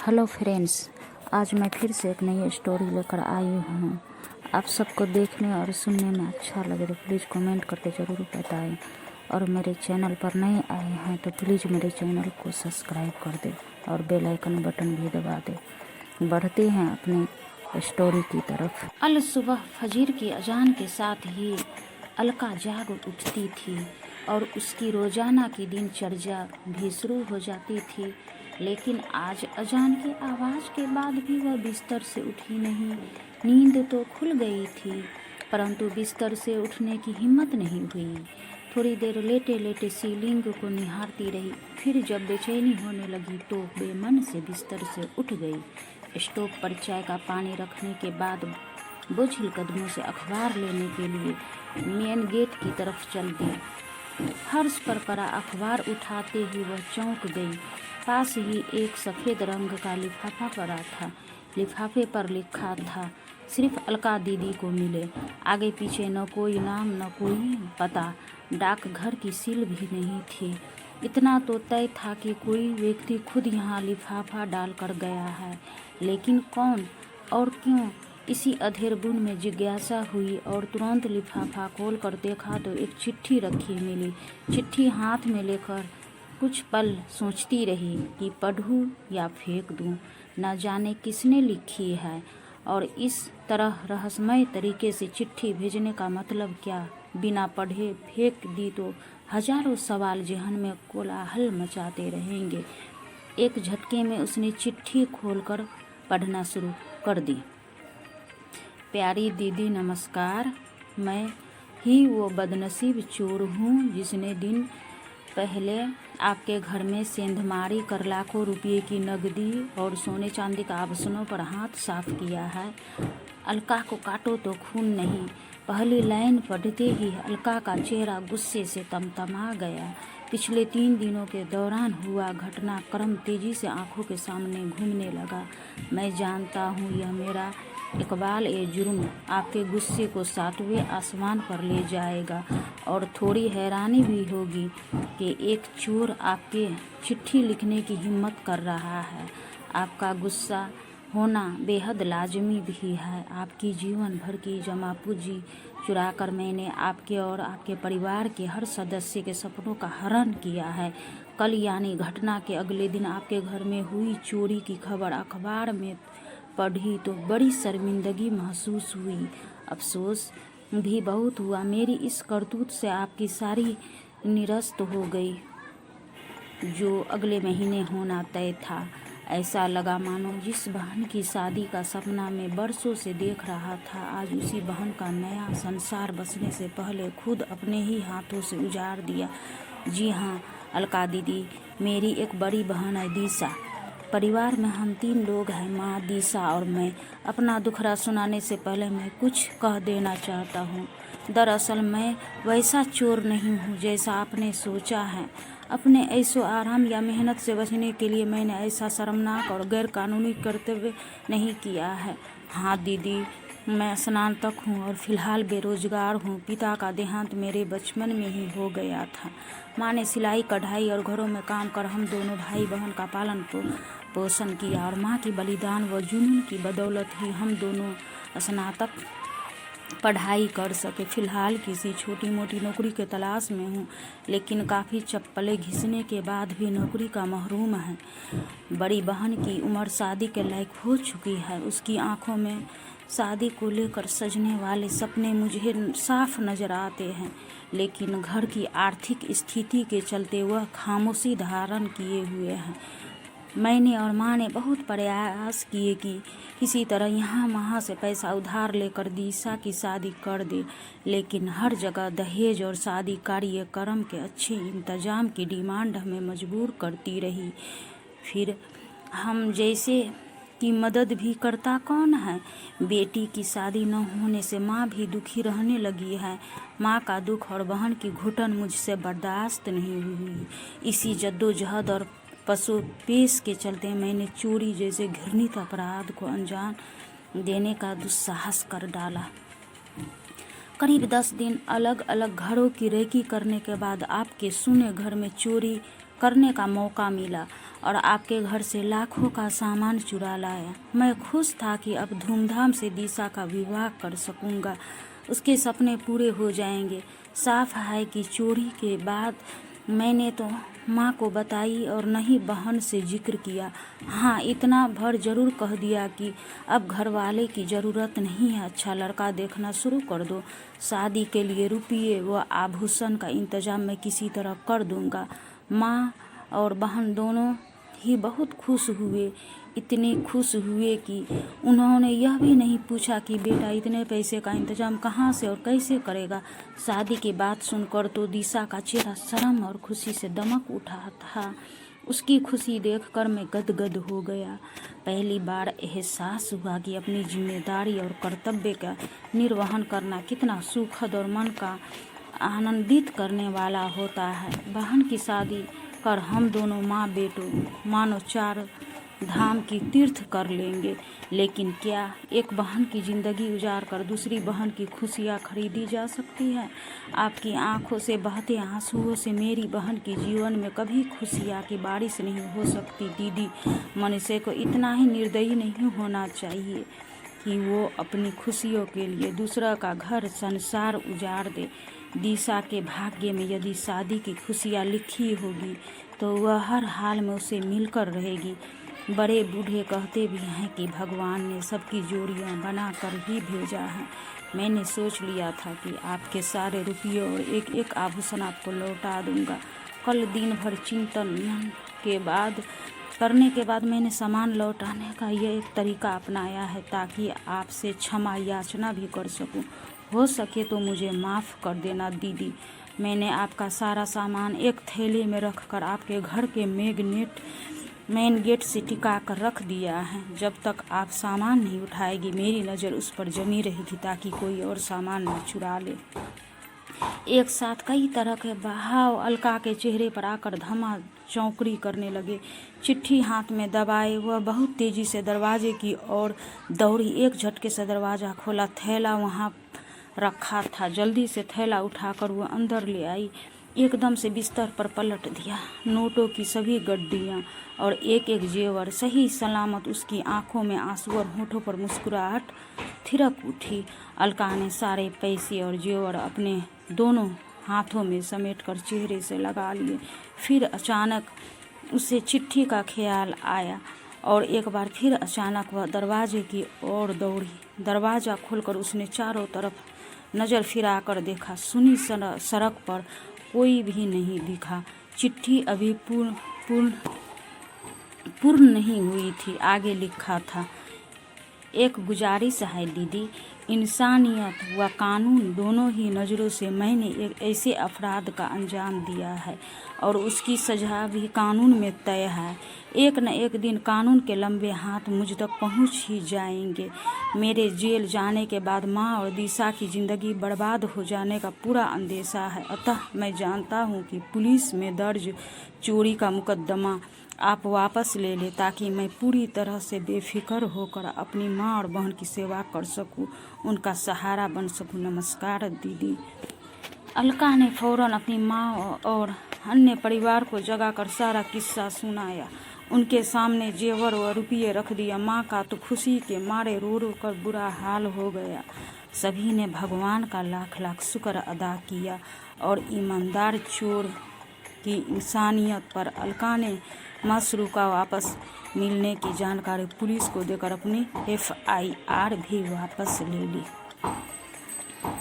Hello friends, आज मैं फिर से एक नई स्टोरी लेकर आई हूँ। आप सबको देखने और सुनने में अच्छा लगे तो प्लीज़ कमेंट करके ज़रूर बताएं। और मेरे चैनल पर नए आए हैं तो प्लीज़ मेरे चैनल को सब्सक्राइब कर दें और बेल आइकन बटन भी दबा दें। बढ़ते हैं अपने स्टोरी की तरफ। अल सुबह फजीर की अजान के साथ ही अलका जाग उठती थी और उसकी रोज़ाना की दिनचर्या भी शुरू हो जाती थी। लेकिन आज अजान की आवाज़ के बाद भी वह बिस्तर से उठी नहीं। नींद तो खुल गई थी परंतु बिस्तर से उठने की हिम्मत नहीं हुई। थोड़ी देर लेटे लेटे सीलिंग को निहारती रही। फिर जब बेचैनी होने लगी तो बेमन से बिस्तर से उठ गई। स्टोव पर चाय का पानी रखने के बाद बोझिल कदमों से अखबार लेने के लिए मेन गेट की तरफ चल दी। फर्श पर पड़ा अखबार उठाते ही वह चौंक गई। पास ही एक सफ़ेद रंग का लिफाफा पड़ा था। लिफाफे पर लिखा था, सिर्फ अलका दीदी को मिले। आगे पीछे न कोई नाम न कोई पता। डाकघर की सील भी नहीं थी। इतना तो तय था कि कोई व्यक्ति खुद यहाँ लिफाफा डाल कर गया है, लेकिन कौन और क्यों, इसी अधेरबुन में जिज्ञासा हुई और तुरंत लिफाफा खोल कर देखा तो एक चिट्ठी रखी मिली। चिट्ठी हाथ में लेकर कुछ पल सोचती रही कि पढ़ूं या फेंक दूं। न जाने किसने लिखी है और इस तरह रहस्यमय तरीके से चिट्ठी भेजने का मतलब क्या। बिना पढ़े फेंक दी तो हजारों सवाल जहन में कोलाहल मचाते रहेंगे। एक झटके में उसने चिट्ठी खोलकर पढ़ना शुरू कर दी। प्यारी दीदी नमस्कार। मैं ही वो बदनसीब चोर हूँ जिसने दिन पहले आपके घर में सेंधमारी कर लाखों रुपये की नकदी और सोने चांदी का आभूषणों पर हाथ साफ किया है। अलका को काटो तो खून नहीं। पहली लाइन पढ़ते ही अलका का चेहरा गुस्से से तमतमा गया। पिछले 3 दिनों के दौरान हुआ घटनाक्रम तेजी से आंखों के सामने घूमने लगा। मैं जानता हूँ यह मेरा इकबाल ए जुर्म आपके गुस्से को 7वें आसमान पर ले जाएगा और थोड़ी हैरानी भी होगी कि एक चोर आपके चिट्ठी लिखने की हिम्मत कर रहा है। आपका गुस्सा होना बेहद लाजमी भी है। आपकी जीवन भर की जमा पूंजी चुराकर मैंने आपके और आपके परिवार के हर सदस्य के सपनों का हरण किया है। कल यानी घटना के अगले दिन आपके घर में हुई चोरी की खबर अखबार में पढ़ी तो बड़ी शर्मिंदगी महसूस हुई। अफसोस भी बहुत हुआ। मेरी इस करतूत से आपकी सारी निरस्त हो गई जो अगले महीने होना तय था। ऐसा लगा मानो जिस बहन की शादी का सपना मैं बरसों से देख रहा था, आज उसी बहन का नया संसार बसने से पहले खुद अपने ही हाथों से उजाड़ दिया। जी हाँ अलका दीदी, मेरी एक बड़ी बहन है दिशा। परिवार में हम 3 लोग हैं, माँ, दिशा और मैं। अपना दुखड़ा सुनाने से पहले मैं कुछ कह देना चाहता हूँ। दरअसल मैं वैसा चोर नहीं हूँ जैसा आपने सोचा है। अपने ऐशो आराम या मेहनत से बचने के लिए मैंने ऐसा शर्मनाक और गैर कानूनी कर्तव्य नहीं किया है। हाँ दीदी, मैं स्नातक हूँ और फिलहाल बेरोजगार हूँ। पिता का देहांत मेरे बचपन में ही हो गया था। माँ ने सिलाई कढ़ाई और घरों में काम कर हम दोनों भाई बहन का पालन पोषण किया और माँ की बलिदान व जुनून की बदौलत ही हम दोनों स्नातक पढ़ाई कर सके। फिलहाल किसी छोटी मोटी नौकरी के तलाश में हूँ, लेकिन काफ़ी चप्पलें घिसने के बाद भी नौकरी का महरूम है। बड़ी बहन की उम्र शादी के लायक हो चुकी है। उसकी आंखों में शादी को लेकर सजने वाले सपने मुझे साफ नज़र आते हैं, लेकिन घर की आर्थिक स्थिति के चलते वह खामोशी धारण किए हुए हैं। मैंने और माँ ने बहुत प्रयास किए कि किसी तरह यहाँ वहाँ से पैसा उधार लेकर दिशा की शादी कर दे, लेकिन हर जगह दहेज और शादी कार्यक्रम के अच्छे इंतजाम की डिमांड हमें मजबूर करती रही। फिर हम जैसे की मदद भी करता कौन है। बेटी की शादी न होने से माँ भी दुखी रहने लगी है। माँ का दुख और बहन की घुटन मुझसे बर्दाश्त नहीं हुई। इसी जद्दोजहद और पसोपेश के चलते मैंने चोरी जैसे घृणित अपराध को अंजाम देने का दुस्साहस कर डाला। करीब 10 दिन अलग अलग घरों की रेकी करने के बाद आपके सुने घर में चोरी करने का मौका मिला और आपके घर से लाखों का सामान चुरा लाया। मैं खुश था कि अब धूमधाम से दिशा का विवाह कर सकूंगा, उसके सपने पूरे हो जाएंगे। साफ है कि चोरी के बाद मैंने तो माँ को बताई और नहीं बहन से जिक्र किया। हाँ, इतना भर जरूर कह दिया कि अब घर वाले की ज़रूरत नहीं है, अच्छा लड़का देखना शुरू कर दो। शादी के लिए रुपये व आभूषण का इंतजाम मैं किसी तरह कर दूंगा। माँ और बहन दोनों ही बहुत खुश हुए, इतने खुश हुए कि उन्होंने यह भी नहीं पूछा कि बेटा इतने पैसे का इंतजाम कहाँ से और कैसे करेगा। शादी की बात सुनकर तो दिशा का चेहरा शर्म और खुशी से दमक उठा था। उसकी खुशी देखकर मैं गदगद हो गया। पहली बार एहसास हुआ कि अपनी जिम्मेदारी और कर्तव्य का निर्वहन करना कितना सुखद और मन का आनंदित करने वाला होता है। बहन की शादी कर हम दोनों माँ बेटों मानो 4 धाम की तीर्थ कर लेंगे। लेकिन क्या एक बहन की ज़िंदगी उजाड़ कर दूसरी बहन की खुशियाँ खरीदी जा सकती है? आपकी आंखों से बहते आंसुओं से मेरी बहन के जीवन में कभी खुशियाँ की बारिश नहीं हो सकती। दीदी, मनुष्य को इतना ही निर्दयी नहीं होना चाहिए कि वो अपनी खुशियों के लिए दूसरा का घर संसार उजाड़ दे। दिशा के भाग्य में यदि शादी की खुशियाँ लिखी होगी तो वह हर हाल में उसे मिलकर रहेगी। बड़े बूढ़े कहते भी हैं कि भगवान ने सबकी जोड़ियां बनाकर ही भेजा है। मैंने सोच लिया था कि आपके सारे रुपये और एक एक आभूषण आपको लौटा दूंगा। कल दिन भर चिंतन करने के बाद मैंने सामान लौटाने का यह एक तरीका अपनाया है ताकि आपसे क्षमा याचना भी कर सकूं। हो सके तो मुझे माफ़ कर देना दीदी। मैंने आपका सारा सामान एक थैले में रखकर आपके घर के मेन गेट से टिका कर रख दिया है। जब तक आप सामान नहीं उठाएगी मेरी नज़र उस पर जमी रहेगी ताकि कोई और सामान न चुरा ले। एक साथ कई तरह के बहाव अलका के चेहरे पर आकर धमा चौकड़ी करने लगे। चिट्ठी हाथ में दबाए वह बहुत तेजी से दरवाजे की ओर दौड़ी। एक झटके से दरवाज़ा खोला। थैला वहाँ रखा था। जल्दी से थैला उठाकर वह अंदर ले आई। एकदम से बिस्तर पर पलट दिया। नोटों की सभी गड्डियाँ और एक एक जेवर सही सलामत। उसकी आंखों में आंसू और होठों पर मुस्कुराहट थिरक उठी। अलका ने सारे पैसे और जेवर अपने दोनों हाथों में समेटकर चेहरे से लगा लिए। फिर अचानक उसे चिट्ठी का ख्याल आया और एक बार फिर अचानक वह दरवाजे की ओर दौड़ी। दरवाज़ा खोलकर उसने चारों तरफ नज़र फिराकर देखा। सुनी सड़क पर कोई भी नहीं दिखा। चिट्ठी अभी पूर्ण नहीं हुई थी। आगे लिखा था, एक गुजारिश है दीदी, इंसानियत व कानून दोनों ही नज़रों से मैंने एक ऐसे अपराध का अंजाम दिया है और उसकी सज़ा भी कानून में तय है। एक न एक दिन कानून के लंबे हाथ मुझ तक पहुंच ही जाएंगे। मेरे जेल जाने के बाद माँ और दिशा की ज़िंदगी बर्बाद हो जाने का पूरा अंदेशा है। अतः मैं जानता हूँ कि पुलिस में दर्ज चोरी का मुकदमा आप वापस ले लें ताकि मैं पूरी तरह से बेफिक्र होकर अपनी माँ और बहन की सेवा कर सकूं, उनका सहारा बन सकूं। नमस्कार दीदी। अलका ने फौरन अपनी माँ और अन्य परिवार को जगाकर सारा किस्सा सुनाया। उनके सामने जेवर व रुपये रख दिया। माँ का तो खुशी के मारे रो रो कर बुरा हाल हो गया। सभी ने भगवान का लाख लाख शुक्र अदा किया और ईमानदार चोर की इंसानियत पर अलका ने मशरूका वापस मिलने की जानकारी पुलिस को देकर अपनी FIR भी वापस ले ली।